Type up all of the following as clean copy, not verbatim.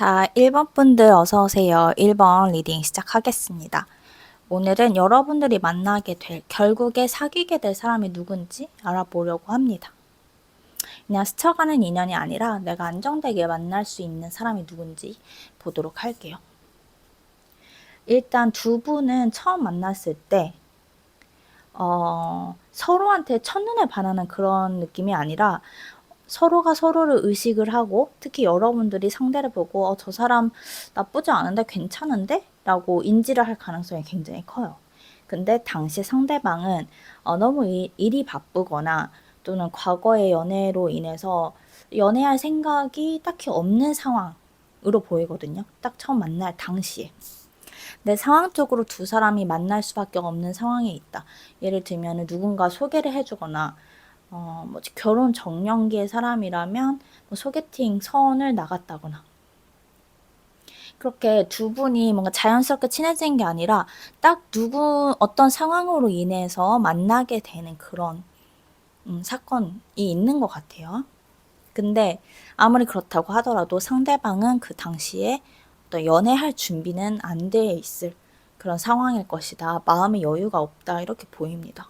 자, 1번 분들 어서 오세요. 1번 리딩 시작하겠습니다. 오늘은 여러분들이 만나게 될, 결국에 사귀게 될 사람이 누군지 알아보려고 합니다. 그냥 스쳐가는 인연이 아니라 내가 안정되게 만날 수 있는 사람이 누군지 보도록 할게요. 일단 두 분은 처음 만났을 때 서로한테 첫눈에 반하는 그런 느낌이 아니라 서로가 서로를 의식을 하고, 특히 여러분들이 상대를 보고 저 사람 나쁘지 않은데 괜찮은데? 라고 인지를 할 가능성이 굉장히 커요. 근데 당시 상대방은 너무 일이 바쁘거나 또는 과거의 연애로 인해서 연애할 생각이 딱히 없는 상황으로 보이거든요. 딱 처음 만날 당시에. 내 상황적으로 두 사람이 만날 수밖에 없는 상황에 있다. 예를 들면 누군가 소개를 해주거나 결혼 정년기의 사람이라면 소개팅 선을 나갔다거나, 그렇게 두 분이 뭔가 자연스럽게 친해진 게 아니라 딱 어떤 상황으로 인해서 만나게 되는 그런 사건이 있는 것 같아요. 근데 아무리 그렇다고 하더라도 상대방은 그 당시에 어떤 연애할 준비는 안 돼 있을 그런 상황일 것이다. 마음의 여유가 없다. 이렇게 보입니다.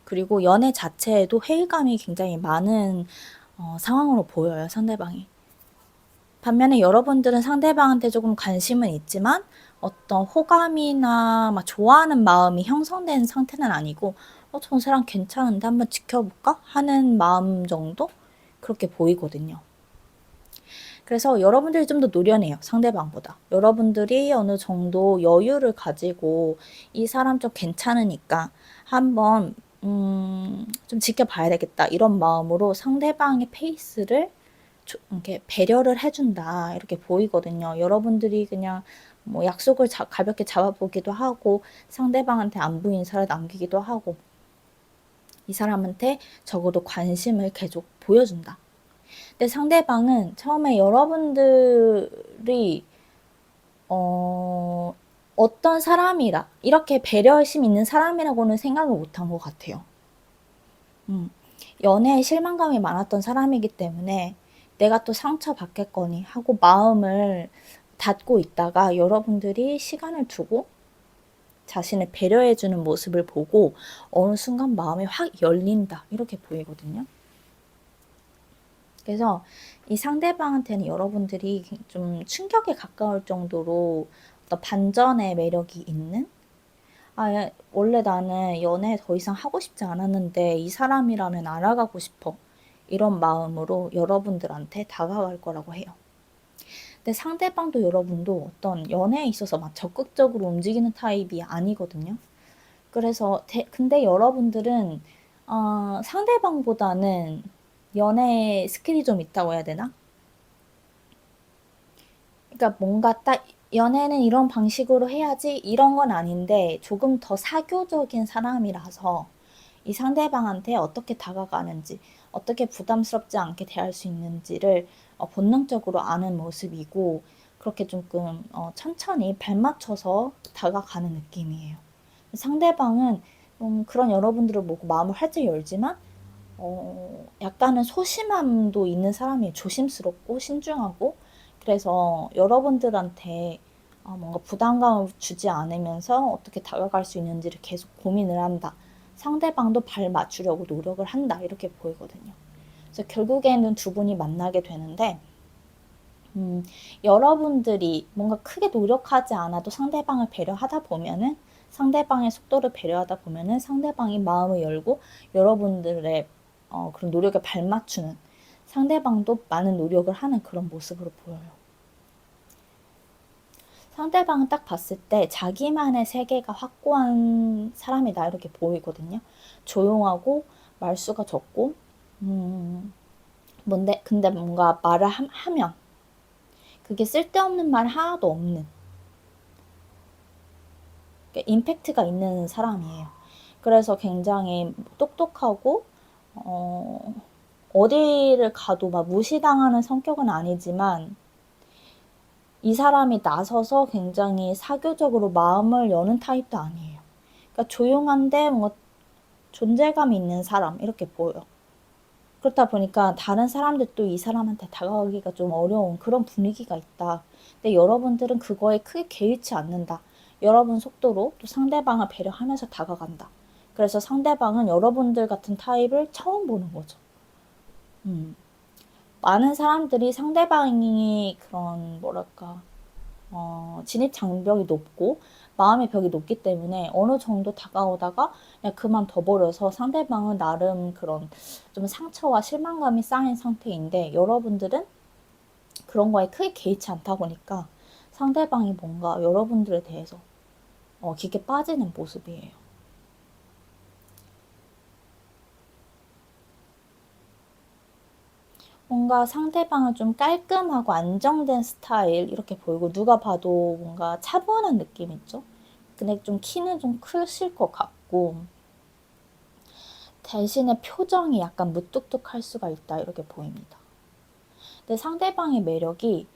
그리고 연애 자체에도 회의감이 굉장히 많은 상황으로 보여요, 상대방이. 반면에 여러분들은 상대방한테 조금 관심은 있지만 어떤 호감이나 막 좋아하는 마음이 형성된 상태는 아니고 저 사람 괜찮은데 한번 지켜볼까? 하는 마음 정도? 그렇게 보이거든요. 그래서 여러분들이 좀 더 노련해요, 상대방보다. 여러분들이 어느 정도 여유를 가지고 이 사람 좀 괜찮으니까 한번 좀 지켜봐야 되겠다, 이런 마음으로 상대방의 페이스를 이렇게 배려를 해준다, 이렇게 보이거든요. 여러분들이 그냥 뭐 약속을 가볍게 잡아보기도 하고, 상대방한테 안부 인사를 남기기도 하고, 이 사람한테 적어도 관심을 계속 보여준다. 근데 상대방은 처음에 여러분들이 어떤 사람이라, 이렇게 배려심 있는 사람이라고는 생각을 못한 것 같아요. 연애에 실망감이 많았던 사람이기 때문에 내가 또 상처받겠거니 하고 마음을 닫고 있다가 여러분들이 시간을 두고 자신을 배려해주는 모습을 보고 어느 순간 마음이 확 열린다, 이렇게 보이거든요. 그래서 이 상대방한테는 여러분들이 좀 충격에 가까울 정도로 어떤 반전의 매력이 있는, 원래 나는 연애 더 이상 하고 싶지 않았는데 이 사람이라면 알아가고 싶어, 이런 마음으로 여러분들한테 다가갈 거라고 해요. 근데 상대방도 여러분도 어떤 연애에 있어서 막 적극적으로 움직이는 타입이 아니거든요. 그래서 근데 여러분들은 상대방보다는 연애 스킬이 좀 있다고 해야 되나? 그러니까 뭔가 딱 연애는 이런 방식으로 해야지, 이런 건 아닌데 조금 더 사교적인 사람이라서 이 상대방한테 어떻게 다가가는지, 어떻게 부담스럽지 않게 대할 수 있는지를 본능적으로 아는 모습이고, 그렇게 조금 천천히 발 맞춰서 다가가는 느낌이에요. 상대방은 그런 여러분들을 보고 마음을 활짝 열지만 약간은 소심함도 있는 사람이, 조심스럽고 신중하고, 그래서 여러분들한테 뭔가 부담감을 주지 않으면서 어떻게 다가갈 수 있는지를 계속 고민을 한다. 상대방도 발 맞추려고 노력을 한다, 이렇게 보이거든요. 그래서 결국에는 두 분이 만나게 되는데, 여러분들이 뭔가 크게 노력하지 않아도 상대방을 배려하다 보면은, 상대방의 속도를 배려하다 보면은 상대방이 마음을 열고 여러분들의 그런 노력에 발맞추는, 상대방도 많은 노력을 하는 그런 모습으로 보여요. 상대방은 딱 봤을 때 자기만의 세계가 확고한 사람이다, 이렇게 보이거든요. 조용하고 말수가 적고, 근데 뭔가 말을 하면 그게 쓸데없는 말 하나도 없는, 임팩트가 있는 사람이에요. 그래서 굉장히 똑똑하고 어디를 가도 막 무시당하는 성격은 아니지만, 이 사람이 나서서 굉장히 사교적으로 마음을 여는 타입도 아니에요. 그러니까 조용한데 뭔가 존재감 있는 사람, 이렇게 보여. 그렇다 보니까 다른 사람들도 이 사람한테 다가가기가 좀 어려운 그런 분위기가 있다. 근데 여러분들은 그거에 크게 개의치 않는다. 여러분 속도로 또 상대방을 배려하면서 다가간다. 그래서 상대방은 여러분들 같은 타입을 처음 보는 거죠. 많은 사람들이 상대방이 그런 뭐랄까 진입 장벽이 높고 마음의 벽이 높기 때문에 어느 정도 다가오다가 그냥 그만 둬버려서 상대방은 나름 그런 좀 상처와 실망감이 쌓인 상태인데, 여러분들은 그런 거에 크게 개의치 않다 보니까 상대방이 뭔가 여러분들에 대해서 깊게 빠지는 모습이에요. 뭔가 상대방은 좀 깔끔하고 안정된 스타일 이렇게 보이고, 누가 봐도 뭔가 차분한 느낌 있죠? 근데 좀 키는 좀 크실 것 같고, 대신에 표정이 약간 무뚝뚝할 수가 있다 이렇게 보입니다. 근데 상대방의 매력이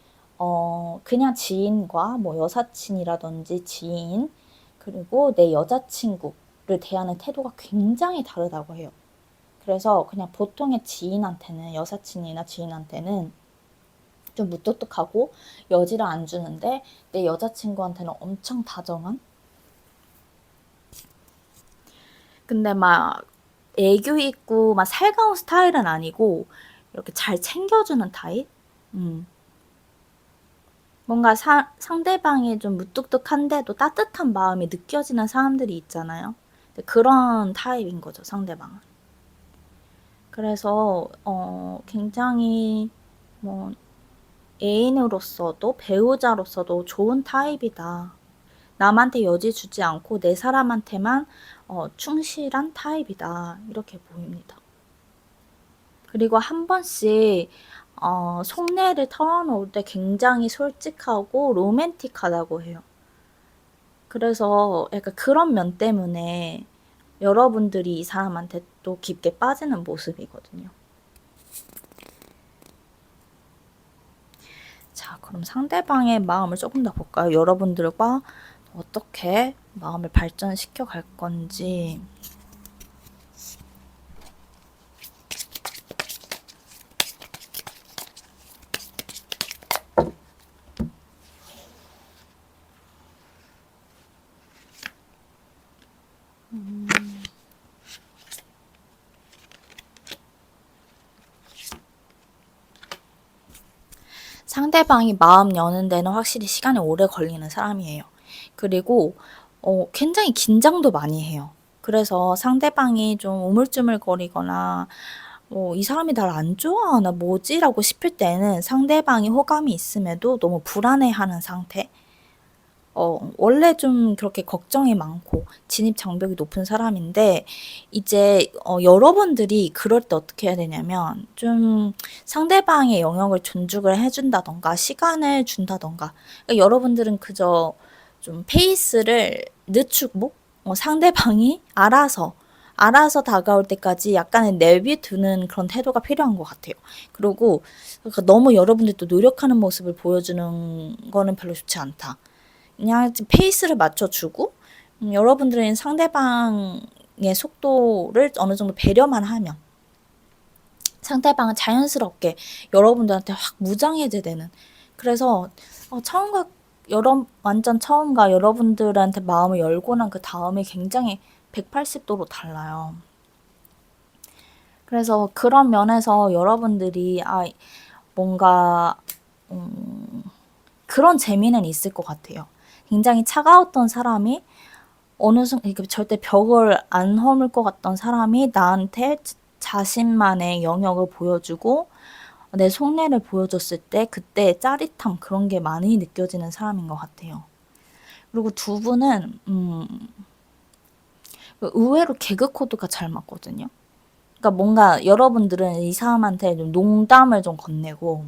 그냥 지인과 뭐 여사친이라든지 지인, 그리고 내 여자친구를 대하는 태도가 굉장히 다르다고 해요. 그래서 그냥 보통의 지인한테는, 여사친이나 지인한테는 좀 무뚝뚝하고 여지를 안 주는데, 내 여자친구한테는 엄청 다정한, 근데 막 애교 있고 막 살가운 스타일은 아니고 이렇게 잘 챙겨주는 타입? 뭔가 상대방이 좀 무뚝뚝한데도 따뜻한 마음이 느껴지는 사람들이 있잖아요. 그런 타입인 거죠, 상대방은. 그래서 굉장히 뭐 애인으로서도 배우자로서도 좋은 타입이다. 남한테 여지 주지 않고 내 사람한테만 충실한 타입이다. 이렇게 보입니다. 그리고 한 번씩 속내를 털어놓을 때 굉장히 솔직하고 로맨틱하다고 해요. 그래서 약간 그런 면 때문에 여러분들이 이 사람한테 또 깊게 빠지는 모습이거든요. 자, 그럼 상대방의 마음을 조금 더 볼까요? 여러분들과 어떻게 마음을 발전시켜 갈 건지. 상대방이 마음 여는 데는 확실히 시간이 오래 걸리는 사람이에요. 그리고 굉장히 긴장도 많이 해요. 그래서 상대방이 좀 우물쭈물거리거나 이 사람이 날 안 좋아하나 뭐지? 라고 싶을 때는 상대방이 호감이 있음에도 너무 불안해하는 상태. 원래 좀 그렇게 걱정이 많고 진입 장벽이 높은 사람인데, 이제 여러분들이 그럴 때 어떻게 해야 되냐면, 좀 상대방의 영역을 존중을 해준다던가 시간을 준다던가. 그러니까 여러분들은 그저 좀 페이스를 늦추고 상대방이 알아서 다가올 때까지 약간의 내비두는 그런 태도가 필요한 것 같아요. 그리고 그러니까 너무 여러분들도 노력하는 모습을 보여주는 거는 별로 좋지 않다. 그냥 페이스를 맞춰주고, 여러분들은 상대방의 속도를 어느 정도 배려만 하면 상대방은 자연스럽게 여러분들한테 확 무장해제 되는. 그래서 완전 처음과 여러분들한테 마음을 열고 난 그 다음에 굉장히 180도로 달라요. 그래서 그런 면에서 여러분들이 뭔가 그런 재미는 있을 것 같아요. 굉장히 차가웠던 사람이 어느 순간 절대 벽을 안 허물 것 같던 사람이 나한테 자신만의 영역을 보여주고 내 속내를 보여줬을 때 그때 짜릿함, 그런 게 많이 느껴지는 사람인 것 같아요. 그리고 두 분은 의외로 개그 코드가 잘 맞거든요. 그러니까 뭔가 여러분들은 이 사람한테 좀 농담을 좀 건네고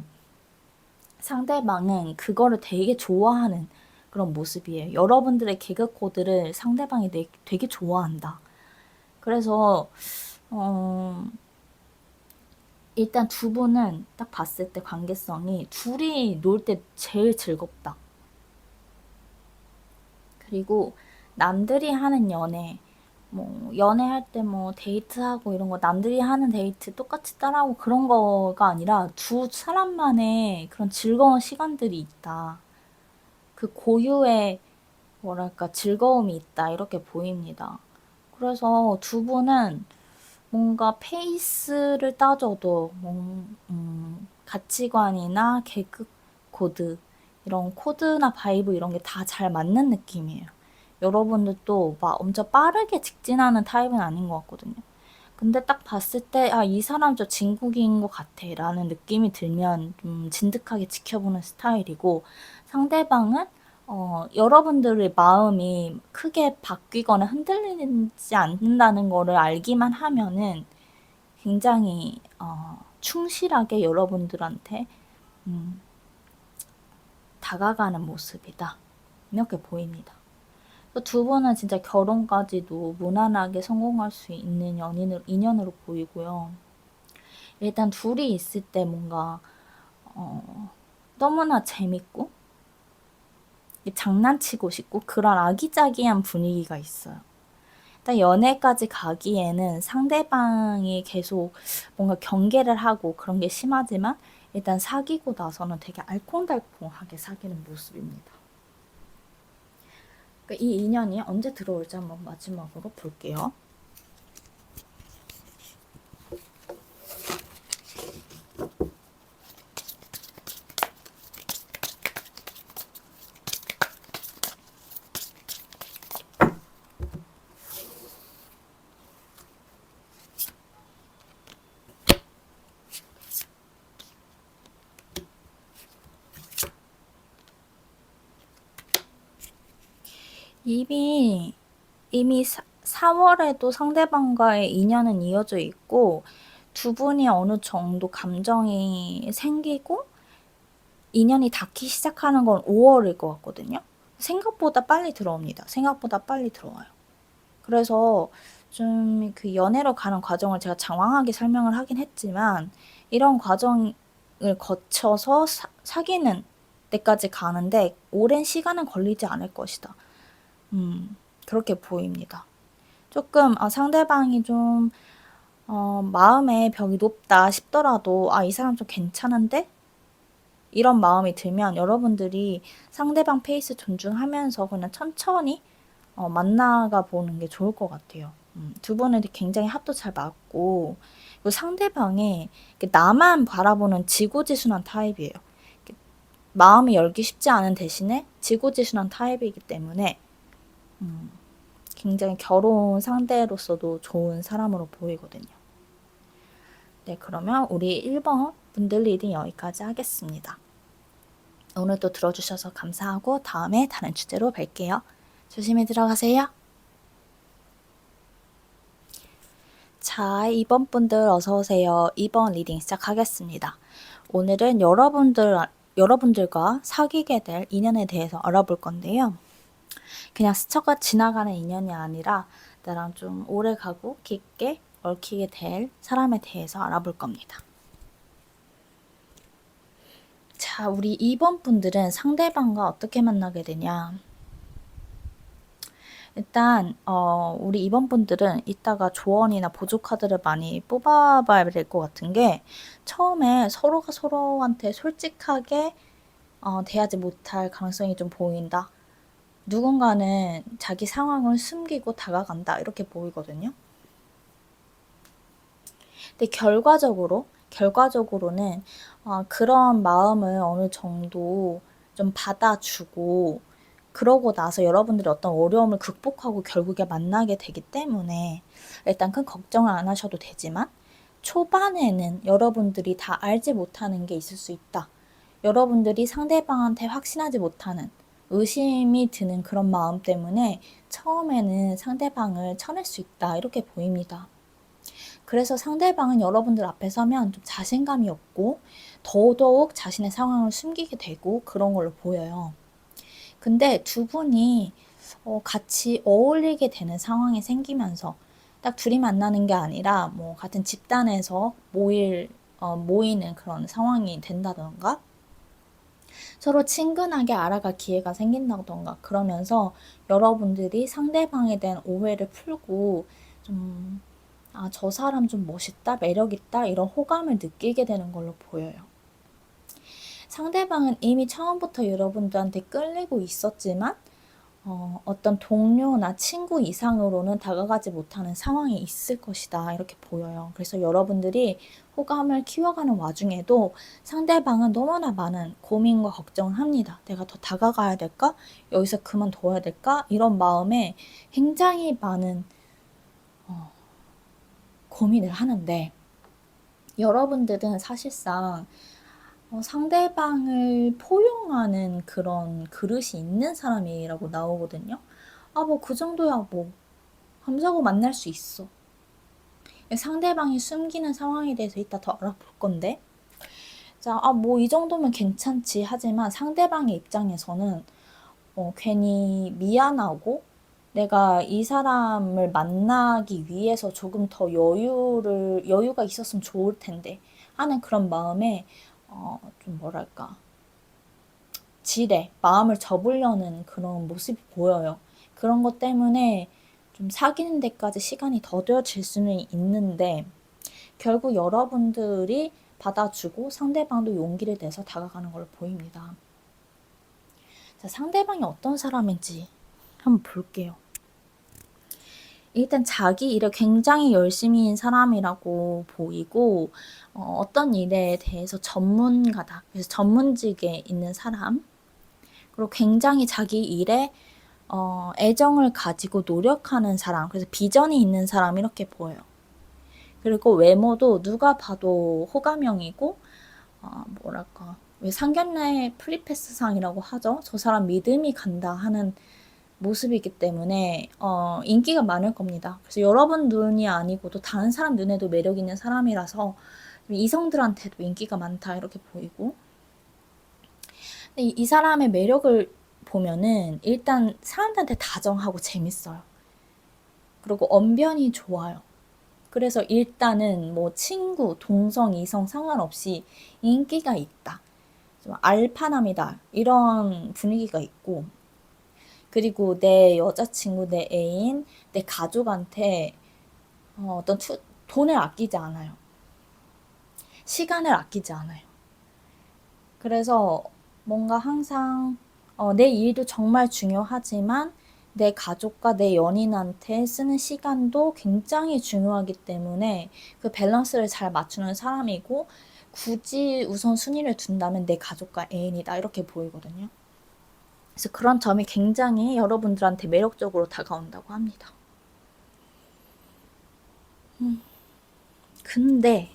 상대방은 그거를 되게 좋아하는 그런 모습이에요. 여러분들의 개그 코드를 상대방이 되게 좋아한다. 그래서 일단 두 분은 딱 봤을 때 관계성이 둘이 놀 때 제일 즐겁다. 그리고 남들이 하는 연애, 뭐 연애할 때 뭐 데이트하고 이런 거 남들이 하는 데이트 똑같이 따라하고 그런 거가 아니라 두 사람만의 그런 즐거운 시간들이 있다. 그 고유의 뭐랄까 즐거움이 있다. 이렇게 보입니다. 그래서 두 분은 뭔가 페이스를 따져도 가치관이나 개그 코드 이런 코드나 바이브 이런 게 다 잘 맞는 느낌이에요. 여러분들도 막 엄청 빠르게 직진하는 타입은 아닌 것 같거든요. 근데 딱 봤을 때, 아, 이 사람 저 진국인 것 같아. 라는 느낌이 들면 좀 진득하게 지켜보는 스타일이고, 상대방은, 여러분들의 마음이 크게 바뀌거나 흔들리지 않는다는 거를 알기만 하면은 굉장히, 충실하게 여러분들한테, 음, 다가가는 모습이다. 이렇게 보입니다. 두 분은 진짜 결혼까지도 무난하게 성공할 수 있는 인연으로 보이고요. 일단 둘이 있을 때 뭔가 너무나 재밌고 장난치고 싶고 그런 아기자기한 분위기가 있어요. 일단 연애까지 가기에는 상대방이 계속 뭔가 경계를 하고 그런 게 심하지만 일단 사귀고 나서는 되게 알콩달콩하게 사귀는 모습입니다. 그러니까 이 인연이 언제 들어올지 한번 마지막으로 볼게요. 이미 4월에도 상대방과의 인연은 이어져 있고 두 분이 어느 정도 감정이 생기고 인연이 닿기 시작하는 건 5월일 것 같거든요. 생각보다 빨리 들어옵니다. 생각보다 빨리 들어와요. 그래서 좀 그 연애로 가는 과정을 제가 장황하게 설명을 하긴 했지만 이런 과정을 거쳐서 사귀는 때까지 가는데 오랜 시간은 걸리지 않을 것이다. 그렇게 보입니다. 조금 상대방이 좀 마음의 벽이 높다 싶더라도 이 사람 좀 괜찮은데? 이런 마음이 들면 여러분들이 상대방 페이스 존중하면서 그냥 천천히 만나가 보는 게 좋을 것 같아요. 두 분은 굉장히 합도 잘 맞고 그리고 상대방이 나만 바라보는 지고지순한 타입이에요. 마음이 열기 쉽지 않은 대신에 지고지순한 타입이기 때문에 굉장히 결혼 상대로서도 좋은 사람으로 보이거든요. 네, 그러면 우리 1번 분들 리딩 여기까지 하겠습니다. 오늘도 들어주셔서 감사하고 다음에 다른 주제로 뵐게요. 조심히 들어가세요. 자, 2번 분들 어서오세요. 2번 리딩 시작하겠습니다. 오늘은 여러분들과 사귀게 될 인연에 대해서 알아볼 건데요. 그냥 스쳐가 지나가는 인연이 아니라 나랑 좀 오래 가고 깊게 얽히게 될 사람에 대해서 알아볼 겁니다. 자, 우리 2번 분들은 상대방과 어떻게 만나게 되냐? 일단 우리 2번 분들은 이따가 조언이나 보조 카드를 많이 뽑아봐야 될 것 같은 게 처음에 서로가 서로한테 솔직하게 대하지 못할 가능성이 좀 보인다. 누군가는 자기 상황을 숨기고 다가간다. 이렇게 보이거든요. 근데 결과적으로는 그런 마음을 어느 정도 좀 받아주고 그러고 나서 여러분들이 어떤 어려움을 극복하고 결국에 만나게 되기 때문에 일단 큰 걱정을 안 하셔도 되지만 초반에는 여러분들이 다 알지 못하는 게 있을 수 있다. 여러분들이 상대방한테 확신하지 못하는 의심이 드는 그런 마음 때문에 처음에는 상대방을 쳐낼 수 있다. 이렇게 보입니다. 그래서 상대방은 여러분들 앞에 서면 좀 자신감이 없고 더더욱 자신의 상황을 숨기게 되고 그런 걸로 보여요. 근데 두 분이 같이 어울리게 되는 상황이 생기면서 딱 둘이 만나는 게 아니라 뭐 같은 집단에서 모이는 그런 상황이 된다던가 서로 친근하게 알아갈 기회가 생긴다던가 그러면서 여러분들이 상대방에 대한 오해를 풀고 좀, 아, 저 사람 좀 멋있다, 매력있다, 이런 호감을 느끼게 되는 걸로 보여요. 상대방은 이미 처음부터 여러분들한테 끌리고 있었지만 어떤 동료나 친구 이상으로는 다가가지 못하는 상황이 있을 것이다, 이렇게 보여요. 그래서 여러분들이 호감을 키워가는 와중에도 상대방은 너무나 많은 고민과 걱정을 합니다. 내가 더 다가가야 될까? 여기서 그만둬야 될까? 이런 마음에 굉장히 많은 고민을 하는데, 여러분들은 사실상 상대방을 포용하는 그런 그릇이 있는 사람이라고 나오거든요. 아, 뭐 그 정도야 뭐 함자고 만날 수 있어. 상대방이 숨기는 상황에 대해서 이따 더 알아볼 건데, 자, 아, 뭐 이 정도면 괜찮지 하지만 상대방의 입장에서는 괜히 미안하고 내가 이 사람을 만나기 위해서 조금 더 여유가 있었으면 좋을 텐데 하는 그런 마음에 좀 뭐랄까, 마음을 접으려는 그런 모습이 보여요. 그런 것 때문에 좀 사귀는 데까지 시간이 더뎌질 수는 있는데, 결국 여러분들이 받아주고 상대방도 용기를 내서 다가가는 걸로 보입니다. 자, 상대방이 어떤 사람인지 한번 볼게요. 일단 자기 일에 굉장히 열심히인 사람이라고 보이고, 어떤 일에 대해서 전문가다. 그래서 전문직에 있는 사람. 그리고 굉장히 자기 일에 애정을 가지고 노력하는 사람. 그래서 비전이 있는 사람, 이렇게 보여요. 그리고 외모도 누가 봐도 호감형이고, 뭐랄까, 왜 상견례 프리패스상이라고 하죠. 저 사람 믿음이 간다 하는 모습이기 때문에 인기가 많을 겁니다. 그래서 여러분 눈이 아니고도 다른 사람 눈에도 매력 있는 사람이라서 이성들한테도 인기가 많다, 이렇게 보이고, 이 사람의 매력을 보면은 일단 사람들한테 다정하고 재밌어요. 그리고 언변이 좋아요. 그래서 일단은 뭐 친구, 동성, 이성 상관없이 인기가 있다, 좀 알파남이다, 이런 분위기가 있고, 그리고 내 여자친구, 내 애인, 내 가족한테 돈을 아끼지 않아요. 시간을 아끼지 않아요. 그래서 뭔가 항상 내 일도 정말 중요하지만 내 가족과 내 연인한테 쓰는 시간도 굉장히 중요하기 때문에 그 밸런스를 잘 맞추는 사람이고, 굳이 우선순위를 둔다면 내 가족과 애인이다, 이렇게 보이거든요. 그래서 그런 점이 굉장히 여러분들한테 매력적으로 다가온다고 합니다. 근데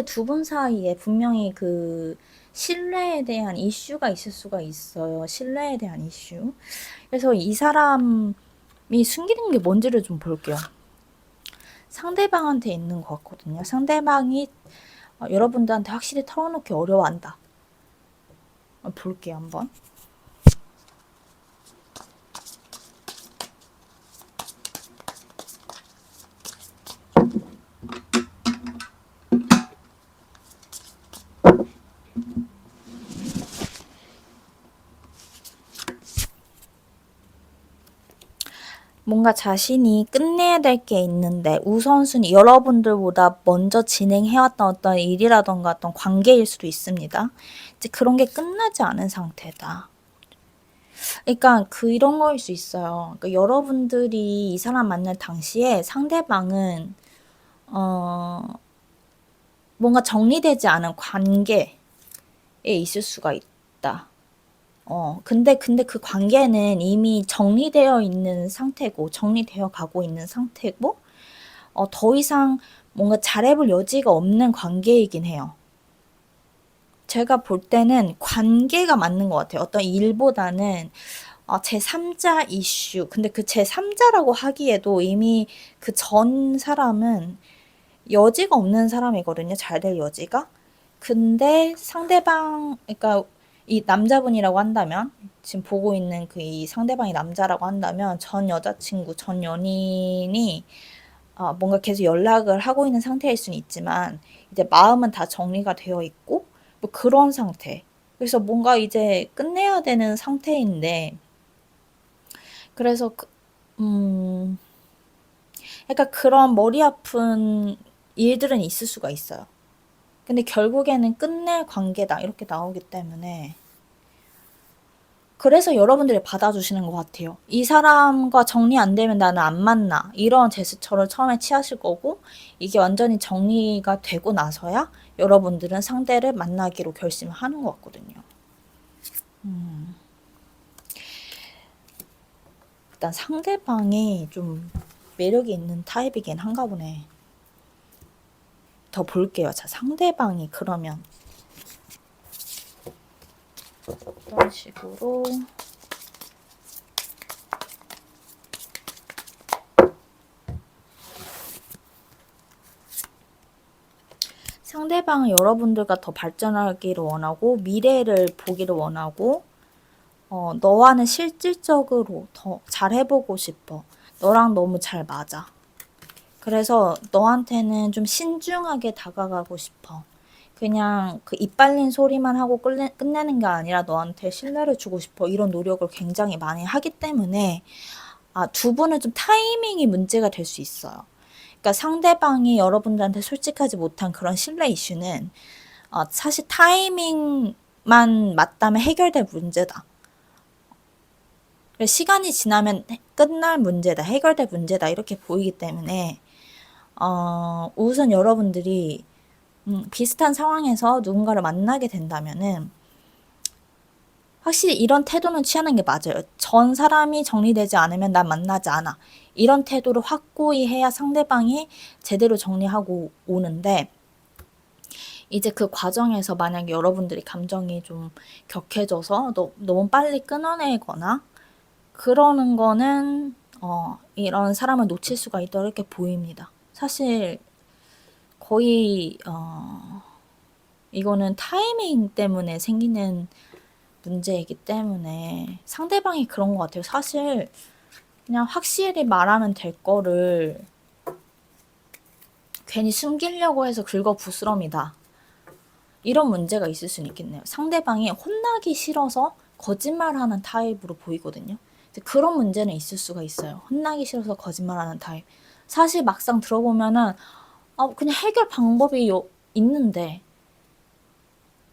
두 분 사이에 분명히 그 신뢰에 대한 이슈가 있을 수가 있어요. 신뢰에 대한 이슈. 그래서 이 사람이 숨기는 게 뭔지를 좀 볼게요. 상대방한테 있는 것 같거든요. 상대방이 여러분들한테 확실히 털어놓기 어려워한다. 볼게요, 한번. 뭔가 자신이 끝내야 될 게 있는데 우선순위, 여러분들보다 먼저 진행해왔던 어떤 일이라던가 어떤 관계일 수도 있습니다. 이제 그런 게 끝나지 않은 상태다. 그러니까 이런 거일 수 있어요. 그러니까 여러분들이 이 사람 만날 당시에 상대방은 뭔가 정리되지 않은 관계에 있을 수가 있다. 근데 그 관계는 이미 정리되어 있는 상태고, 정리되어 가고 있는 상태고, 더 이상 뭔가 잘해볼 여지가 없는 관계이긴 해요. 제가 볼 때는 관계가 맞는 것 같아요. 어떤 일보다는 제3자 이슈. 근데 그 제3자라고 하기에도 이미 그 전 사람은 여지가 없는 사람이거든요. 잘 될 여지가. 근데 상대방, 그러니까 이 남자분이라고 한다면, 지금 보고 있는 이 상대방이 남자라고 한다면, 전 여자친구, 전 연인이 뭔가 계속 연락을 하고 있는 상태일 수는 있지만, 이제 마음은 다 정리가 되어 있고, 뭐 그런 상태. 그래서 뭔가 이제 끝내야 되는 상태인데, 그래서 약간 그런 머리 아픈 일들은 있을 수가 있어요. 근데 결국에는 끝낼 관계다 이렇게 나오기 때문에, 그래서 여러분들이 받아주시는 것 같아요. 이 사람과 정리 안 되면 나는 안 만나, 이런 제스처를 처음에 취하실 거고, 이게 완전히 정리가 되고 나서야 여러분들은 상대를 만나기로 결심을 하는 것 같거든요. 일단 상대방이 좀 매력이 있는 타입이긴 한가 보네. 더 볼게요. 자, 상대방이 그러면 이런 식으로 상대방은 여러분들과 더 발전하기를 원하고 미래를 보기를 원하고 너와는 실질적으로 더 잘해보고 싶어. 너랑 너무 잘 맞아. 그래서 너한테는 좀 신중하게 다가가고 싶어. 그냥 그 이빨린 소리만 하고 끝내는 게 아니라 너한테 신뢰를 주고 싶어. 이런 노력을 굉장히 많이 하기 때문에 두 분은 좀 타이밍이 문제가 될 수 있어요. 그러니까 상대방이 여러분들한테 솔직하지 못한 그런 신뢰 이슈는 사실 타이밍만 맞다면 해결될 문제다. 시간이 지나면 끝날 문제다, 해결될 문제다 이렇게 보이기 때문에 우선 여러분들이 비슷한 상황에서 누군가를 만나게 된다면은 확실히 이런 태도는 취하는 게 맞아요. 전 사람이 정리되지 않으면 난 만나지 않아. 이런 태도를 확고히 해야 상대방이 제대로 정리하고 오는데, 이제 그 과정에서 만약에 여러분들이 감정이 좀 격해져서 너무 빨리 끊어내거나 그러는 거는 이런 사람을 놓칠 수가 있다 이렇게 보입니다. 사실 거의 이거는 타이밍 때문에 생기는 문제이기 때문에 상대방이 그런 것 같아요. 사실 그냥 확실히 말하면 될 거를 괜히 숨기려고 해서 긁어부스럼이다. 이런 문제가 있을 수는 있겠네요. 상대방이 혼나기 싫어서 거짓말하는 타입으로 보이거든요. 그런 문제는 있을 수가 있어요. 혼나기 싫어서 거짓말하는 타입. 사실 막상 들어보면은 그냥 해결 방법이 있는데,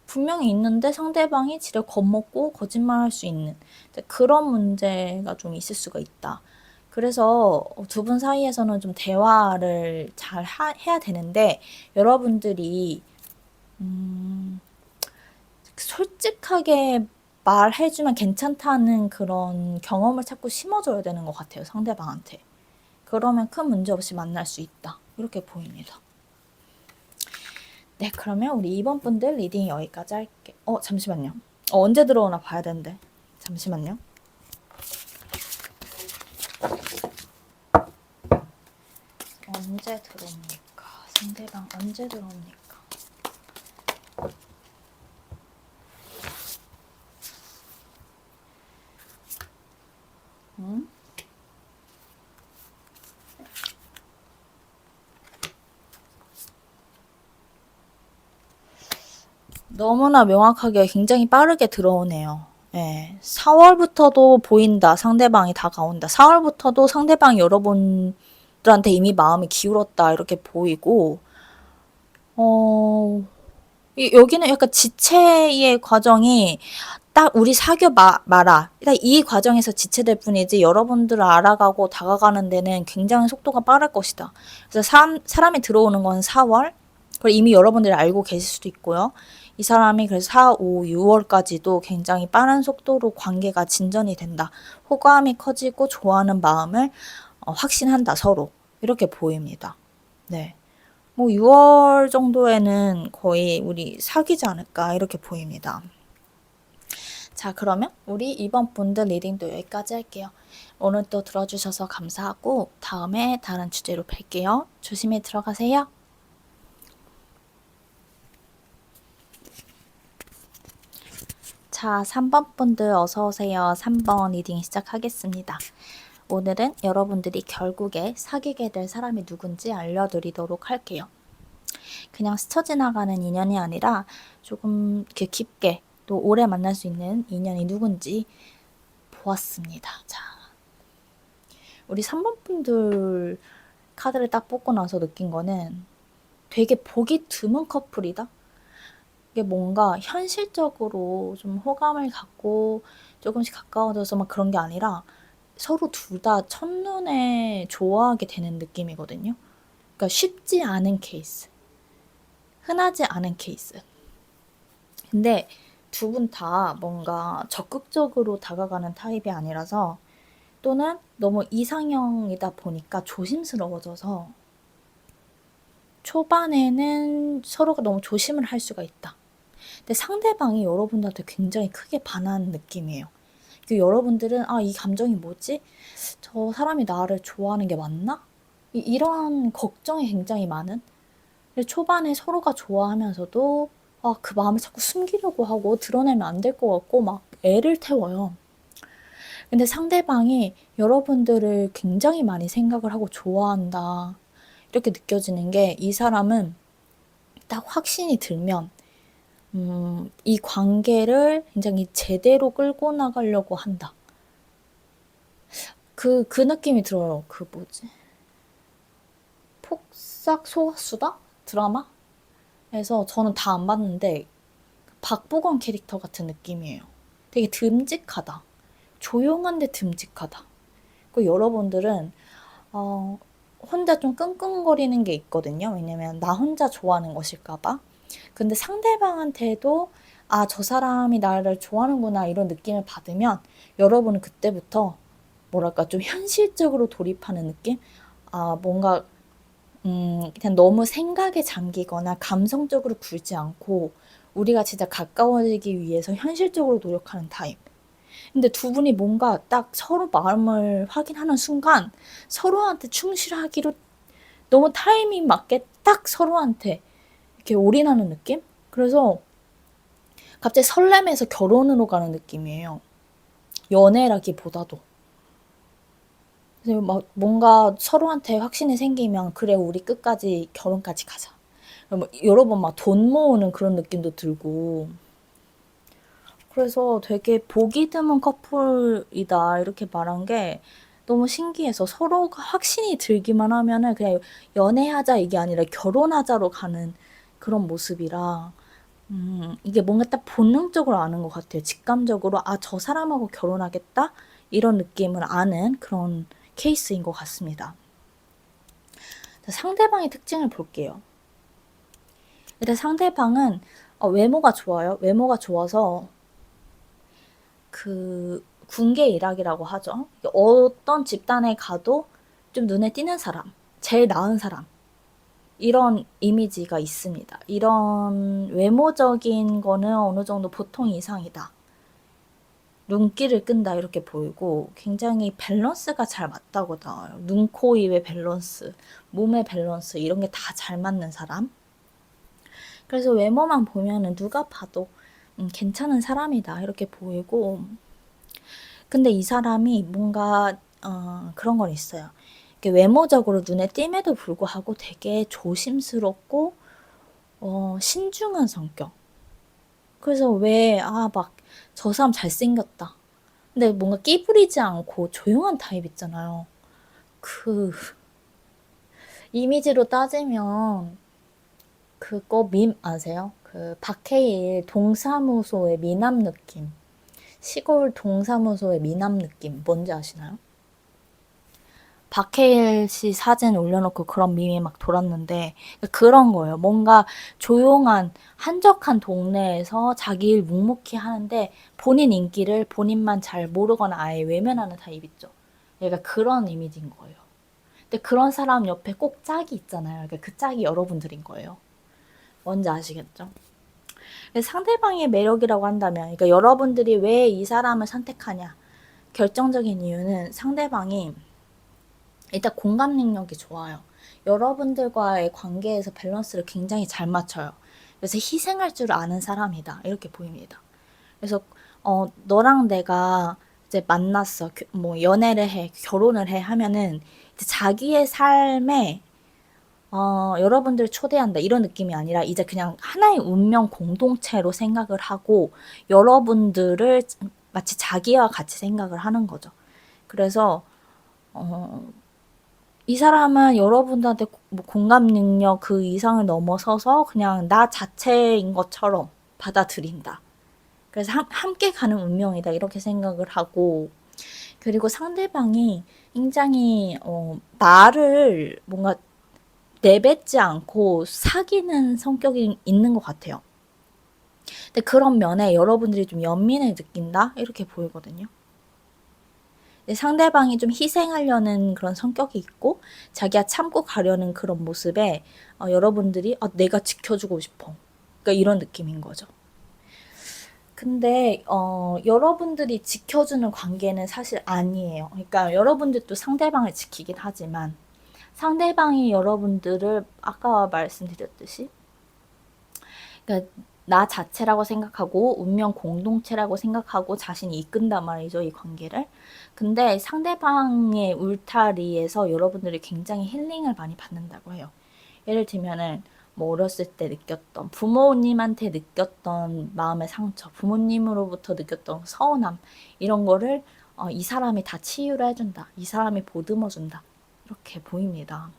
분명히 있는데 상대방이 지를 겁먹고 거짓말할 수 있는 그런 문제가 좀 있을 수가 있다. 그래서 두 분 사이에서는 좀 대화를 잘 해야 되는데, 여러분들이 솔직하게 말해주면 괜찮다는 그런 경험을 자꾸 심어줘야 되는 것 같아요, 상대방한테. 그러면 큰 문제 없이 만날 수 있다 이렇게 보입니다. 네, 그러면 우리 2번 분들 리딩 여기까지 할게. 잠시만요. 언제 들어오나 봐야 되는데. 잠시만요. 언제 들어옵니까? 상대방 언제 들어옵니까? 너무나 명확하게 굉장히 빠르게 들어오네요. 예, 4월부터도 보인다. 상대방이 다가온다. 4월부터도 상대방이 여러분들한테 이미 마음이 기울었다. 이렇게 보이고, 여기는 약간 지체의 과정이 딱 우리 사귀어 마라. 일단 이 과정에서 지체될 뿐이지 여러분들을 알아가고 다가가는 데는 굉장히 속도가 빠를 것이다. 그래서 사람이 들어오는 건 4월. 그걸 이미 여러분들이 알고 계실 수도 있고요. 이 사람이 그래서 4, 5, 6월까지도 굉장히 빠른 속도로 관계가 진전이 된다. 호감이 커지고 좋아하는 마음을 확신한다, 서로. 이렇게 보입니다. 네. 뭐 6월 정도에는 거의 우리 사귀지 않을까 이렇게 보입니다. 자, 그러면 우리 이번 분들 리딩도 여기까지 할게요. 오늘 또 들어주셔서 감사하고 다음에 다른 주제로 뵐게요. 조심히 들어가세요. 자, 3번 분들 어서오세요. 3번 리딩 시작하겠습니다. 오늘은 여러분들이 결국에 사귀게 될 사람이 누군지 알려드리도록 할게요. 그냥 스쳐 지나가는 인연이 아니라 조금 깊게 또 오래 만날 수 있는 인연이 누군지 보았습니다. 자, 우리 3번 분들 카드를 딱 뽑고 나서 느낀 거는 되게 보기 드문 커플이다. 이게 뭔가 현실적으로 좀 호감을 갖고 조금씩 가까워져서 막 그런 게 아니라 서로 둘 다 첫눈에 좋아하게 되는 느낌이거든요. 그러니까 쉽지 않은 케이스. 흔하지 않은 케이스. 근데 두 분 다 뭔가 적극적으로 다가가는 타입이 아니라서 또는 너무 이상형이다 보니까 조심스러워져서 초반에는 서로가 너무 조심을 할 수가 있다. 근데 상대방이 여러분들한테 굉장히 크게 반하는 느낌이에요. 여러분들은 이 감정이 뭐지? 저 사람이 나를 좋아하는 게 맞나? 이런 걱정이 굉장히 많은. 초반에 서로가 좋아하면서도 그 마음을 자꾸 숨기려고 하고 드러내면 안 될 것 같고 막 애를 태워요. 근데 상대방이 여러분들을 굉장히 많이 생각을 하고 좋아한다. 이렇게 느껴지는 게 이 사람은 딱 확신이 들면 이 관계를 굉장히 제대로 끌고 나가려고 한다. 그 느낌이 들어요. 그 뭐지? 폭삭 속았수다? 드라마? 그래서 저는 다 안 봤는데 박보검 캐릭터 같은 느낌이에요. 되게 듬직하다. 조용한데 듬직하다. 그 여러분들은 혼자 좀 끙끙거리는 게 있거든요. 왜냐면 나 혼자 좋아하는 것일까봐. 근데 상대방한테도 저 사람이 나를 좋아하는구나 이런 느낌을 받으면 여러분은 그때부터 뭐랄까 좀 현실적으로 돌입하는 느낌? 뭔가 그냥 너무 생각에 잠기거나 감성적으로 굴지 않고 우리가 진짜 가까워지기 위해서 현실적으로 노력하는 타입. 근데 두 분이 뭔가 딱 서로 마음을 확인하는 순간 서로한테 충실하기로 너무 타이밍 맞게 딱 서로한테 이렇게 올인하는 느낌? 그래서 갑자기 설렘에서 결혼으로 가는 느낌이에요. 연애라기보다도. 그래서 막 뭔가 서로한테 확신이 생기면 그래 우리 끝까지 결혼까지 가자. 여러 번 막 돈 모으는 그런 느낌도 들고. 그래서 되게 보기 드문 커플이다 이렇게 말한 게 너무 신기해서 서로가 확신이 들기만 하면은 그냥 연애하자 이게 아니라 결혼하자로 가는 그런 모습이라 이게 뭔가 딱 본능적으로 아는 것 같아요. 직감적으로 저 사람하고 결혼하겠다 이런 느낌을 아는 그런 케이스인 것 같습니다. 상대방의 특징을 볼게요. 일단 상대방은 외모가 좋아요. 외모가 좋아서 그 군계 일학이라고 하죠. 어떤 집단에 가도 좀 눈에 띄는 사람, 제일 나은 사람 이런 이미지가 있습니다. 이런 외모적인 거는 어느 정도 보통 이상이다. 눈길을 끈다 이렇게 보이고 굉장히 밸런스가 잘 맞다고 나와요. 눈, 코, 입의 밸런스, 몸의 밸런스 이런 게 다 잘 맞는 사람. 그래서 외모만 보면은 누가 봐도 괜찮은 사람이다 이렇게 보이고 근데 이 사람이 뭔가 그런 건 있어요. 외모적으로 눈에 띄임에도 불구하고 되게 조심스럽고 신중한 성격. 그래서 왜 막 저 사람 잘생겼다. 근데 뭔가 끼부리지 않고 조용한 타입 있잖아요. 그 이미지로 따지면 그거 밈 아세요? 그 박해일 동사무소의 미남 느낌. 시골 동사무소의 미남 느낌 뭔지 아시나요? 박해일 씨 사진 올려놓고 그런 밈이 막 돌았는데 그런 거예요. 뭔가 조용한 한적한 동네에서 자기 일 묵묵히 하는데 본인 인기를 본인만 잘 모르거나 아예 외면하는 타입 있죠. 얘가 그런 이미지인 거예요. 근데 그런 사람 옆에 꼭 짝이 있잖아요. 그러니까 그 짝이 여러분들인 거예요. 뭔지 아시겠죠? 상대방의 매력이라고 한다면 그러니까 여러분들이 왜 이 사람을 선택하냐 결정적인 이유는 상대방이 일단 공감 능력이 좋아요. 여러분들과의 관계에서 밸런스를 굉장히 잘 맞춰요. 그래서 희생할 줄 아는 사람이다. 이렇게 보입니다. 그래서 너랑 내가 이제 만났어. 뭐 연애를 해, 결혼을 해 하면은 이제 자기의 삶에 여러분들을 초대한다 이런 느낌이 아니라 이제 그냥 하나의 운명 공동체로 생각을 하고 여러분들을 마치 자기와 같이 생각을 하는 거죠. 그래서 이 사람은 여러분들한테 뭐 공감 능력 그 이상을 넘어서서 그냥 나 자체인 것처럼 받아들인다. 그래서 함께 가는 운명이다 이렇게 생각을 하고, 그리고 상대방이 굉장히 말을 뭔가 내뱉지 않고 사귀는 성격이 있는 것 같아요. 근데 그런 면에 여러분들이 좀 연민을 느낀다 이렇게 보이거든요. 상대방이 좀 희생하려는 그런 성격이 있고 자기가 참고 가려는 그런 모습에 여러분들이 내가 지켜주고 싶어. 그러니까 이런 느낌인 거죠. 근데 여러분들이 지켜주는 관계는 사실 아니에요. 그러니까 여러분들도 상대방을 지키긴 하지만 상대방이 여러분들을 아까 말씀드렸듯이 그러니까 나 자체라고 생각하고 운명 공동체라고 생각하고 자신이 이끈단 말이죠, 이 관계를. 근데 상대방의 울타리에서 여러분들이 굉장히 힐링을 많이 받는다고 해요. 예를 들면은 뭐 어렸을 때 느꼈던 부모님한테 느꼈던 마음의 상처, 부모님으로부터 느꼈던 서운함 이런 거를 이 사람이 다 치유를 해준다. 이 사람이 보듬어준다. 이렇게 보입니다.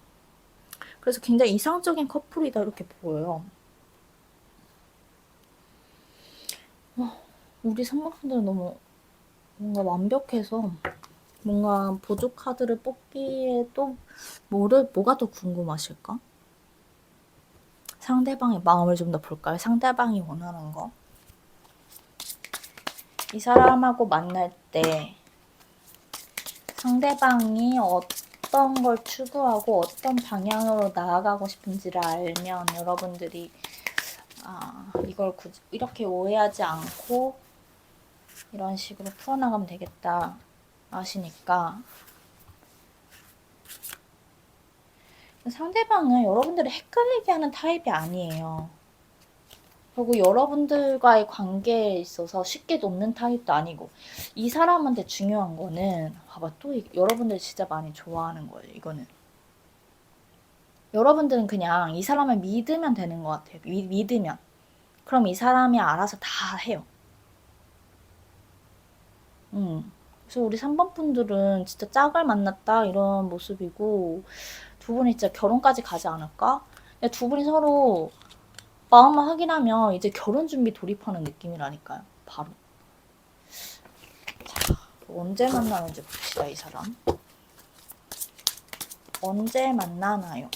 그래서 굉장히 이상적인 커플이다 이렇게 보여요. 우리 상반분들은 너무 뭔가 완벽해서 뭔가 보조 카드를 뽑기에 또 뭐가 더 궁금하실까? 상대방의 마음을 좀 더 볼까요? 상대방이 원하는 거. 이 사람하고 만날 때 상대방이 어떤 걸 추구하고 어떤 방향으로 나아가고 싶은지를 알면 여러분들이 이걸 굳이 이렇게 오해하지 않고 이런 식으로 풀어나가면 되겠다 아시니까 상대방은 여러분들을 헷갈리게 하는 타입이 아니에요. 그리고 여러분들과의 관계에 있어서 쉽게 놓는 타입도 아니고 이 사람한테 중요한 거는 봐봐 또 여러분들 진짜 많이 좋아하는 거예요. 이거는 여러분들은 그냥 이 사람을 믿으면 되는 것 같아요. 믿으면 그럼 이 사람이 알아서 다 해요. 그래서 우리 3번 분들은 진짜 짝을 만났다 이런 모습이고 두 분이 진짜 결혼까지 가지 않을까? 두 분이 서로 마음을 확인하면 이제 결혼 준비 돌입하는 느낌이라니까요. 바로. 자, 언제 만나는지 봅시다, 이 사람. 언제 만나나요?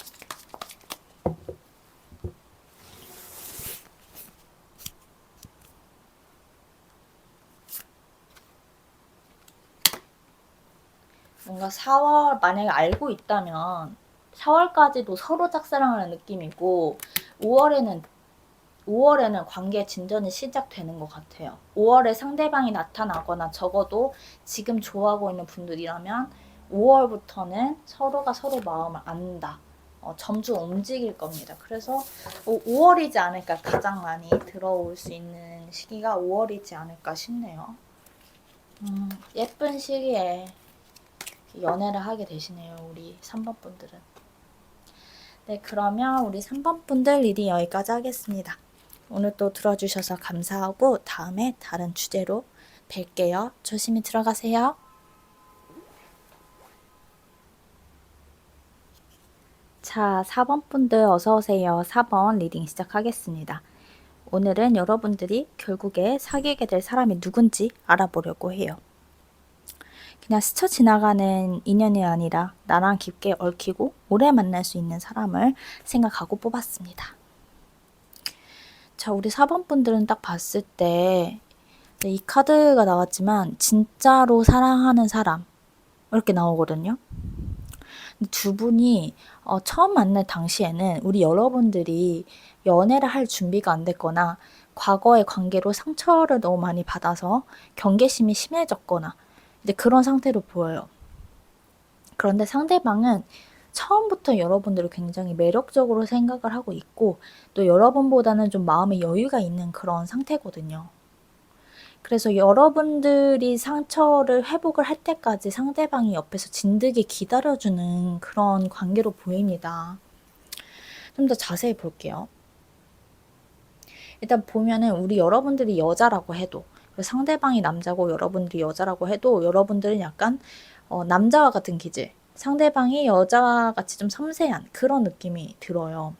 뭔가 4월, 만약에 알고 있다면 4월까지도 서로 짝사랑하는 느낌이고 5월에는 관계 진전이 시작되는 것 같아요. 5월에 상대방이 나타나거나 적어도 지금 좋아하고 있는 분들이라면 5월부터는 서로가 서로 마음을 안다. 점점 움직일 겁니다. 그래서 5월이지 않을까 가장 많이 들어올 수 있는 시기가 5월이지 않을까 싶네요. 예쁜 시기에 연애를 하게 되시네요. 우리 3번 분들은. 네, 그러면 우리 3번 분들 리딩 여기까지 하겠습니다. 오늘 또 들어주셔서 감사하고 다음에 다른 주제로 뵐게요. 조심히 들어가세요. 자, 4번 분들 어서오세요. 4번 리딩 시작하겠습니다. 오늘은 여러분들이 결국에 사귀게 될 사람이 누군지 알아보려고 해요. 그냥 스쳐 지나가는 인연이 아니라 나랑 깊게 얽히고 오래 만날 수 있는 사람을 생각하고 뽑았습니다. 자, 우리 4번 분들은 딱 봤을 때 이 카드가 나왔지만 진짜로 사랑하는 사람 이렇게 나오거든요. 두 분이 처음 만날 당시에는 우리 여러분들이 연애를 할 준비가 안 됐거나 과거의 관계로 상처를 너무 많이 받아서 경계심이 심해졌거나 이제 그런 상태로 보여요. 그런데 상대방은 처음부터 여러분들을 굉장히 매력적으로 생각을 하고 있고 또 여러분보다는 좀 마음의 여유가 있는 그런 상태거든요. 그래서 여러분들이 상처를 회복을 할 때까지 상대방이 옆에서 진득이 기다려주는 그런 관계로 보입니다. 좀 더 자세히 볼게요. 일단 보면은 우리 여러분들이 여자라고 해도 상대방이 남자고 여러분들이 여자라고 해도 여러분들은 약간 남자와 같은 기질, 상대방이 여자같이 좀 섬세한 그런 느낌이 들어요.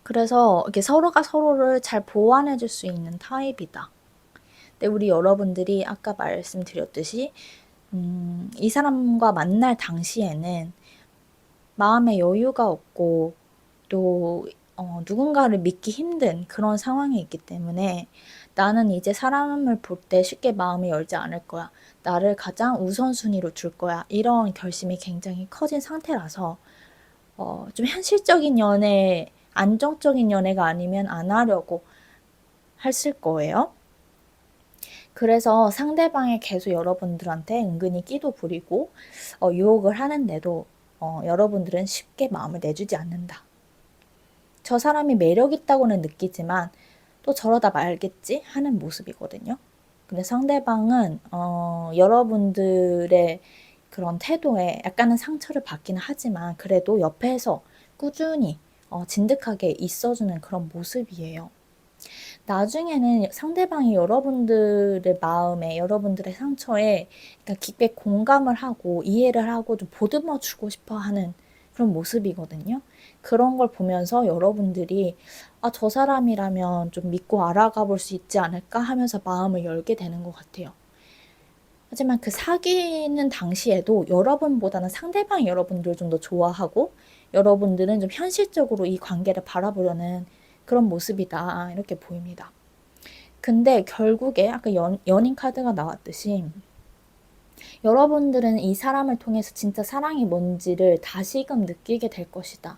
그래서 이렇게 서로가 서로를 잘 보완해 줄 수 있는 타입이다. 근데 우리 여러분들이 아까 말씀드렸듯이 이 사람과 만날 당시에는 마음의 여유가 없고 또 누군가를 믿기 힘든 그런 상황에 있기 때문에 나는 이제 사람을 볼 때 쉽게 마음을 열지 않을 거야. 나를 가장 우선순위로 둘 거야. 이런 결심이 굉장히 커진 상태라서 좀 현실적인 연애, 안정적인 연애가 아니면 안 하려고 했을 거예요. 그래서 상대방이 계속 여러분들한테 은근히 끼도 부리고 유혹을 하는데도 여러분들은 쉽게 마음을 내주지 않는다. 저 사람이 매력 있다고는 느끼지만 또 저러다 말겠지 하는 모습이거든요. 근데 상대방은 여러분들의 그런 태도에 약간은 상처를 받기는 하지만 그래도 옆에서 꾸준히 진득하게 있어주는 그런 모습이에요. 나중에는 상대방이 여러분들의 마음에, 여러분들의 상처에 깊게 공감을 하고 이해를 하고 좀 보듬어 주고 싶어 하는 그런 모습이거든요. 그런 걸 보면서 여러분들이 저 사람이라면 좀 믿고 알아가 볼 수 있지 않을까 하면서 마음을 열게 되는 것 같아요. 하지만 그 사귀는 당시에도 여러분보다는 상대방이 여러분들을 좀 더 좋아하고 여러분들은 좀 현실적으로 이 관계를 바라보려는 그런 모습이다. 이렇게 보입니다. 근데 결국에 아까 연인 카드가 나왔듯이 여러분들은 이 사람을 통해서 진짜 사랑이 뭔지를 다시금 느끼게 될 것이다.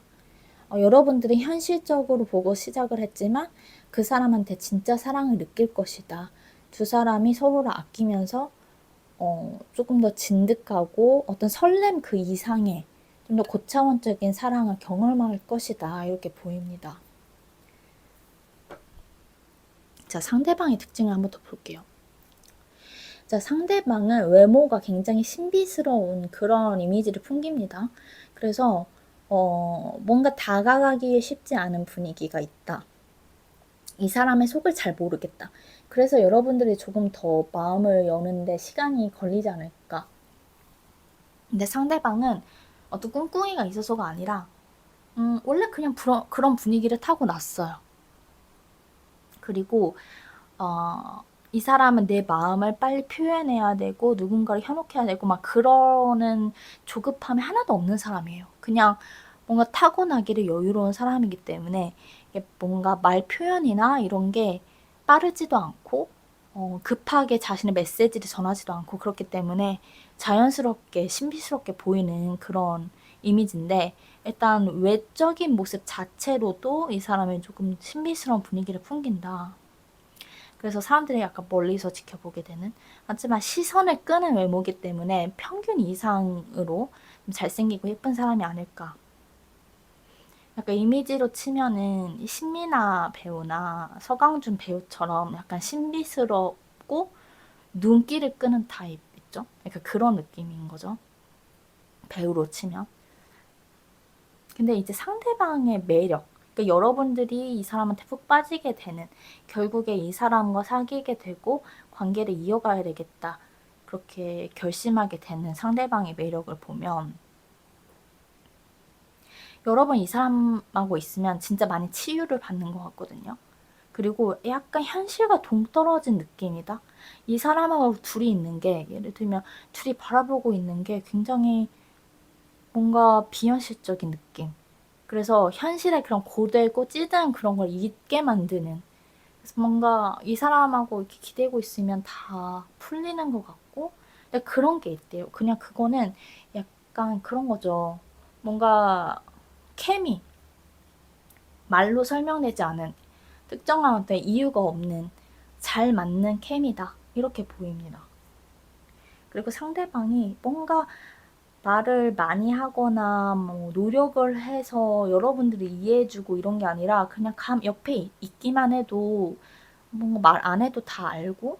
여러분들이 현실적으로 보고 시작을 했지만 그 사람한테 진짜 사랑을 느낄 것이다. 두 사람이 서로를 아끼면서 조금 더 진득하고 어떤 설렘 그 이상의 좀 더 고차원적인 사랑을 경험할 것이다. 이렇게 보입니다. 자, 상대방의 특징을 한번 더 볼게요. 자, 상대방은 외모가 굉장히 신비스러운 그런 이미지를 풍깁니다. 그래서 뭔가 다가가기 쉽지 않은 분위기가 있다. 이 사람의 속을 잘 모르겠다. 그래서 여러분들이 조금 더 마음을 여는데 시간이 걸리지 않을까. 근데 상대방은 어떤 꿍꿍이가 있어서가 아니라 원래 그냥 그런 분위기를 타고 났어요. 그리고 이 사람은 내 마음을 빨리 표현해야 되고 누군가를 현혹해야 되고 막 그러는 조급함이 하나도 없는 사람이에요. 그냥 뭔가 타고나기를 여유로운 사람이기 때문에 뭔가 말 표현이나 이런 게 빠르지도 않고 급하게 자신의 메시지를 전하지도 않고 그렇기 때문에 자연스럽게 신비스럽게 보이는 그런 이미지인데 일단 외적인 모습 자체로도 이 사람이 조금 신비스러운 분위기를 풍긴다. 그래서 사람들이 약간 멀리서 지켜보게 되는, 하지만 시선을 끄는 외모이기 때문에 평균 이상으로 잘생기고 예쁜 사람이 아닐까. 약간 이미지로 치면은 신민아 배우나 서강준 배우처럼 약간 신비스럽고 눈길을 끄는 타입 있죠? 약간 그런 느낌인 거죠. 배우로 치면. 근데 이제 상대방의 매력, 그러니까 여러분들이 이 사람한테 푹 빠지게 되는, 결국에 이 사람과 사귀게 되고 관계를 이어가야 되겠다, 그렇게 결심하게 되는 상대방의 매력을 보면 여러분 이 사람하고 있으면 진짜 많이 치유를 받는 것 같거든요. 그리고 약간 현실과 동떨어진 느낌이다. 이 사람하고 둘이 있는 게, 예를 들면 둘이 바라보고 있는 게 굉장히 뭔가 비현실적인 느낌. 그래서 현실의 그런 고되고 찌든 그런 걸 잊게 만드는. 그래서 뭔가 이 사람하고 이렇게 기대고 있으면 다 풀리는 것 같고, 근데 그런 게 있대요. 그냥 그거는 약간 그런 거죠. 뭔가 케미, 말로 설명되지 않은 특정한 어떤 이유가 없는 잘 맞는 케미다. 이렇게 보입니다. 그리고 상대방이 뭔가 말을 많이 하거나 뭐 노력을 해서 여러분들이 이해해주고 이런 게 아니라 그냥 옆에 있기만 해도 뭔가 말 안 해도 다 알고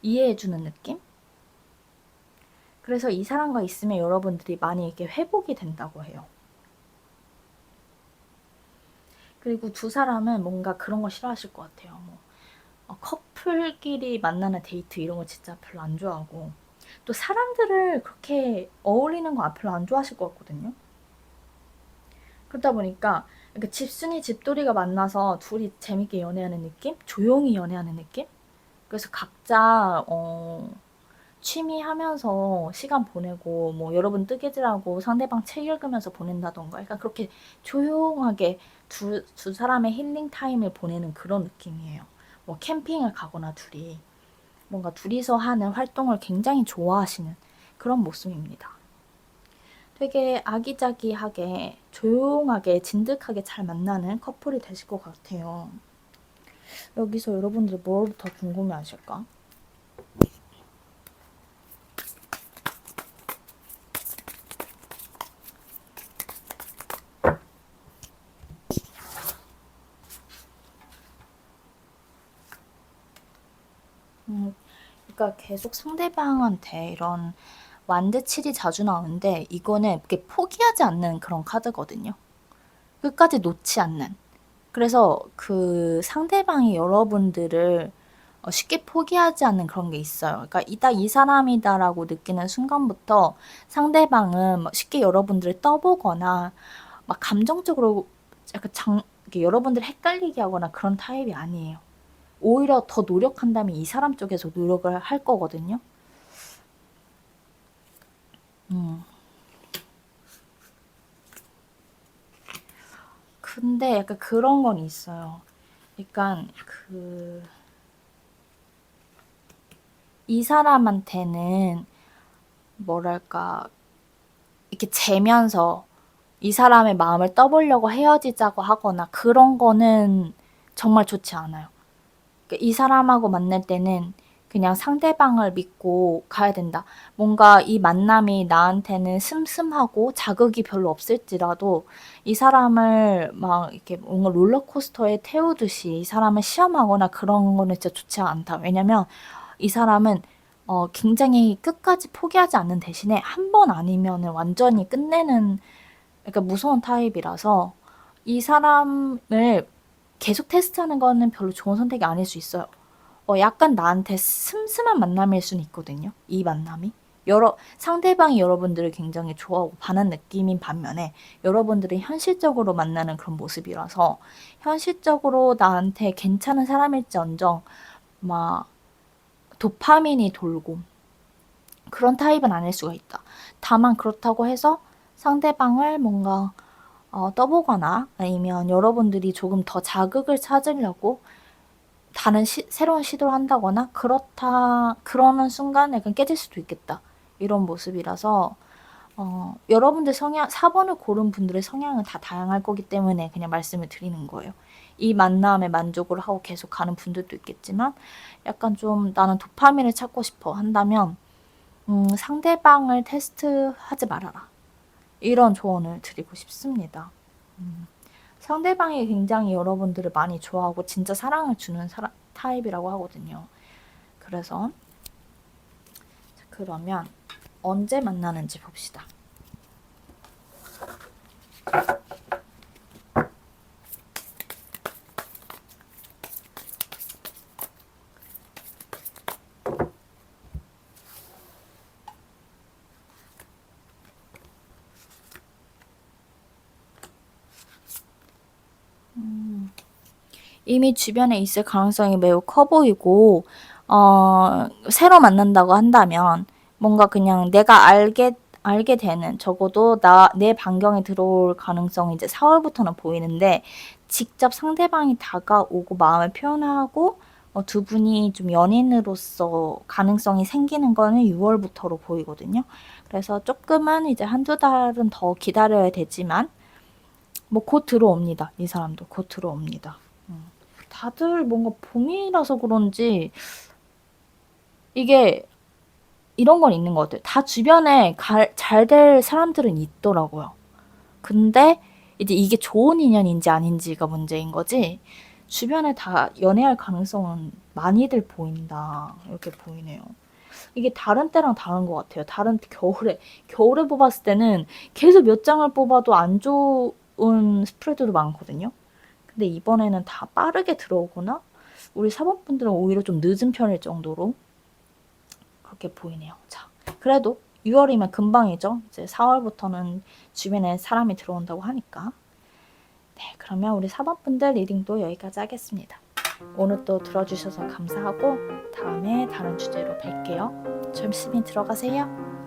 이해해주는 느낌? 그래서 이 사람과 있으면 여러분들이 많이 이렇게 회복이 된다고 해요. 그리고 두 사람은 뭔가 그런 거 싫어하실 것 같아요. 뭐 커플끼리 만나는 데이트 이런 거 진짜 별로 안 좋아하고, 또 사람들을 그렇게 어울리는 거 별로 안 좋아하실 것 같거든요. 그러다 보니까 이렇게 집순이 집돌이가 만나서 둘이 재밌게 연애하는 느낌? 조용히 연애하는 느낌? 그래서 각자 취미 하면서 시간 보내고, 뭐 여러분 뜨개질하고 상대방 책 읽으면서 보낸다던가, 약간 그렇게 조용하게 두 사람의 힐링 타임을 보내는 그런 느낌이에요. 뭐 캠핑을 가거나 둘이 뭔가 둘이서 하는 활동을 굉장히 좋아하시는 그런 모습입니다. 되게 아기자기하게 조용하게 진득하게 잘 만나는 커플이 되실 것 같아요. 여기서 여러분들이 뭘 더 궁금해 하실까? 그러니까 계속 상대방한테 이런 완드칠이 자주 나오는데, 이거는 이렇게 포기하지 않는 그런 카드거든요. 끝까지 놓지 않는. 그래서 그 상대방이 여러분들을 쉽게 포기하지 않는 그런 게 있어요. 그러니까 딱 이 사람이다라고 느끼는 순간부터 상대방은 쉽게 여러분들을 떠보거나 막 감정적으로 약간 이렇게 여러분들 헷갈리게 하거나 그런 타입이 아니에요. 오히려 더 노력한다면 이 사람 쪽에서 노력을 할 거거든요. 음. 근데 약간 그런 건 있어요. 약간 이 사람한테는 뭐랄까, 이렇게 재면서 이 사람의 마음을 떠보려고 헤어지자고 하거나 그런 거는 정말 좋지 않아요. 그러니까 이 사람하고 만날 때는 그냥 상대방을 믿고 가야 된다. 뭔가 이 만남이 나한테는 슴슴하고 자극이 별로 없을지라도 이 사람을 막 이렇게 뭔가 롤러코스터에 태우듯이 이 사람을 시험하거나 그런 거는 진짜 좋지 않다. 왜냐면 이 사람은 굉장히 끝까지 포기하지 않는 대신에 한 번 아니면은 완전히 끝내는, 그러니까 무서운 타입이라서 이 사람을 계속 테스트하는 거는 별로 좋은 선택이 아닐 수 있어요. 약간 나한테 슴슴한 만남일 수는 있거든요. 이 만남이. 상대방이 여러분들을 굉장히 좋아하고 반한 느낌인 반면에 여러분들이 현실적으로 만나는 그런 모습이라서 현실적으로 나한테 괜찮은 사람일지언정 막 도파민이 돌고 그런 타입은 아닐 수가 있다. 다만 그렇다고 해서 상대방을 뭔가 떠보거나 아니면 여러분들이 조금 더 자극을 찾으려고 새로운 시도를 한다거나 그러는 순간 약간 깨질 수도 있겠다. 이런 모습이라서, 여러분들 4번을 고른 분들의 성향은 다 다양할 거기 때문에 그냥 말씀을 드리는 거예요. 이 만남에 만족을 하고 계속 가는 분들도 있겠지만, 약간 좀 나는 도파민을 찾고 싶어 한다면, 상대방을 테스트하지 말아라. 이런 조언을 드리고 싶습니다. 상대방이 굉장히 여러분들을 많이 좋아하고 진짜 사랑을 주는 타입이라고 하거든요. 그래서 그러면 언제 만나는지 봅시다. 이미 주변에 있을 가능성이 매우 커 보이고, 새로 만난다고 한다면 뭔가 그냥 내가 알게 되는, 적어도 내 반경에 들어올 가능성이 이제 4월부터는 보이는데, 직접 상대방이 다가오고 마음을 표현하고 두 분이 좀 연인으로서 가능성이 생기는 거는 6월부터로 보이거든요. 그래서 조금은 이제 한두 달은 더 기다려야 되지만 뭐 곧 들어옵니다. 이 사람도 곧 들어옵니다. 다들 뭔가 봄이라서 그런지 이게 이런 건 있는 것 같아요. 다 주변에 잘 될 사람들은 있더라고요. 근데 이제 이게 좋은 인연인지 아닌지가 문제인 거지, 주변에 다 연애할 가능성은 많이들 보인다. 이렇게 보이네요. 이게 다른 때랑 다른 것 같아요. 다른 겨울에 뽑았을 때는 계속 몇 장을 뽑아도 안 좋은 스프레드도 많거든요. 근데 이번에는 다 빠르게 들어오거나 우리 4번 분들은 오히려 좀 늦은 편일 정도로 그렇게 보이네요. 자, 그래도 6월이면 금방이죠. 이제 4월부터는 주변에 사람이 들어온다고 하니까. 네, 그러면 우리 4번 분들 리딩도 여기까지 하겠습니다. 오늘 또 들어주셔서 감사하고 다음에 다른 주제로 뵐게요. 조심히 들어가세요.